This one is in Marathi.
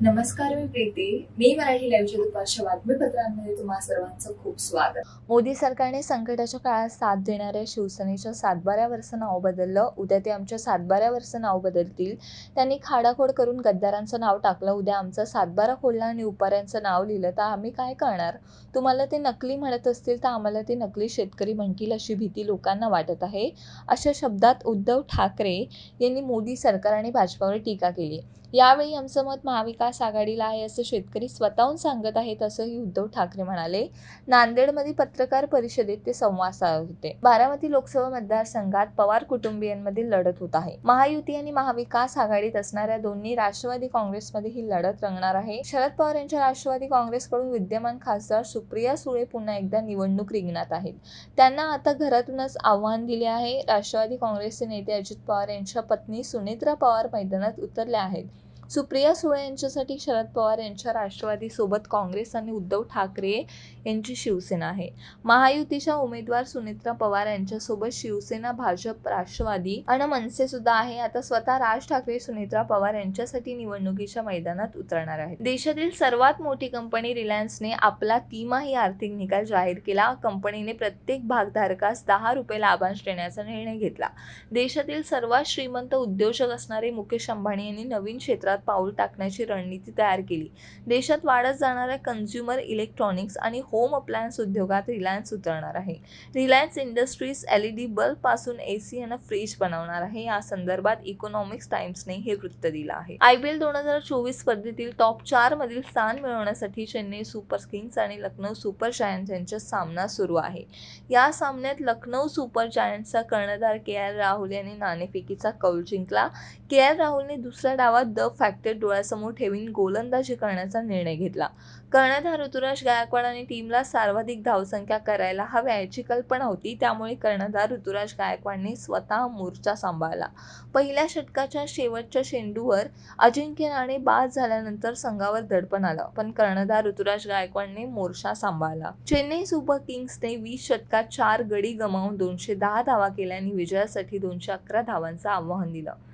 नमस्कार, मी प्रीती. मी मराठी लाईव्हच्या दुपारच्या बातमीपत्रांमध्ये तुम्हा सर्वांचं खूप स्वागत. मोदी सरकारने संकटाच्या काळात साथ देणाऱ्या शिवसेनेच्या सातबाऱ्यावरचं नाव बदललं. उद्या ते आमच्या सातबाऱ्यावरचं नाव बदलतील. त्यांनी खाडाखोड करून गद्दारांचं नाव टाकलं. उद्या आमचा सातबारा खोडला आणि उपाऱ्यांचं नाव लिहिलं तर आम्ही काय करणार? तुम्हाला ते नकली म्हणत असतील तर आम्हाला ते नकली शेतकरी म्हणतील अशी भीती लोकांना वाटत आहे. अशा शब्दात उद्धव ठाकरे यांनी मोदी सरकार आणि भाजपावर टीका केली. यावेळी आमचं मत महाविकास आघाडीला आहे असं शेतकरी स्वतःहून सांगत आहेत असंही उद्धव ठाकरे म्हणाले. नांदेडमध्ये पत्रकार परिषदेत ते संवाद साधत होते. बारामती लोकसभा मतदारसंघात पवार कुटुंबियांमधील लढत होत आहे. महायुती आणि महाविकास आघाडीत असणाऱ्या दोन्ही राष्ट्रवादी काँग्रेसमध्ये ही लढत रंगणार आहे. शरद पवार यांच्या राष्ट्रवादी काँग्रेसकडून विद्यमान खासदार सुप्रिया सुळे पुन्हा एकदा निवडणूक रिंगणात आहेत. त्यांना आता घरातूनच आव्हान दिले आहे. राष्ट्रवादी काँग्रेसचे नेते अजित पवार यांच्या पत्नी सुनेत्रा पवार मैदानात उतरल्या आहेत. सुप्रिया सुळे यांच्यासाठी शरद पवार यांच्या राष्ट्रवादीसोबत काँग्रेस आणि उद्धव ठाकरे यांची शिवसेना आहे. महायुतीच्या उमेदवार सुनेत्रा पवार यांच्यासोबत शिवसेना, भाजप, राष्ट्रवादी आणि मनसे सुद्धा आहे. आता स्वतः राज ठाकरे सुनेत्रा पवार यांच्यासाठी निवडणुकीच्या मैदानात उतरणार आहेत. देशातील सर्वात मोठी कंपनी रिलायन्सने आपला तिमाही आर्थिक निकाल जाहीर केला. कंपनीने प्रत्येक भागधारकास ₹10 लाभांश देण्याचा निर्णय घेतला. देशातील सर्वात श्रीमंत उद्योजक असणारे मुकेश अंबानी यांनी नवीन क्षेत्रात पाऊल टाकण्याची रणनीती तयार केली. देशात वाढत जाणाऱ्या कन्झ्युमर इलेक्ट्रॉनिक्स आणि होम अप्लायन्स उद्योगात रिलायन्स उतरणार आहे. रिलायन्स इंडस्ट्रीज LED बल्ब पासून AC आणि फ्रीज बनवणार आहे. या संदर्भात इकॉनॉमिक्स टाइम्सने हे वृत्त दिलं आहे. IPL 2024 स्पर्धेतील टॉप 4 मधील स्थान मिळवण्यासाठी चेन्नई सुपर किंग्स आणि लखनौ सुपर जायंट्स यांच्यात सामना सुरू आहे. या सामन्यात लखनौ सुपर जायंट्सचा कर्णधार KL राहुल यांनी नाणेफेकीचा कौल जिंकला. KL राहुलने दुसऱ्या डावात द फॅक्टर डोळ्यासमोर ठेवून गोलंदाजी करण्याचा निर्णय घेतला. कर्णधार ऋतुराज गायकवाड आणि टीमला सर्वाधिक धावसंख्या करायला हव्या याची कल्पना होती. त्यामुळे कर्णधार ऋतुराज गायकवाडने स्वतः मोर्चा सांभाळला. पहिल्या षटकाच्या शेवटच्या चेंडूवर अजिंक्य राणे बाद झाल्यानंतर संघावर दडपण आलं, पण कर्णधार ऋतुराज गायकवाडने मोर्चा सांभाळला. चेन्नई सुपर किंग्सने 20 षटकात 4 गडी गमावून 210 धावा केल्या आणि विजयासाठी 211 धावांचं आव्हान दिलं.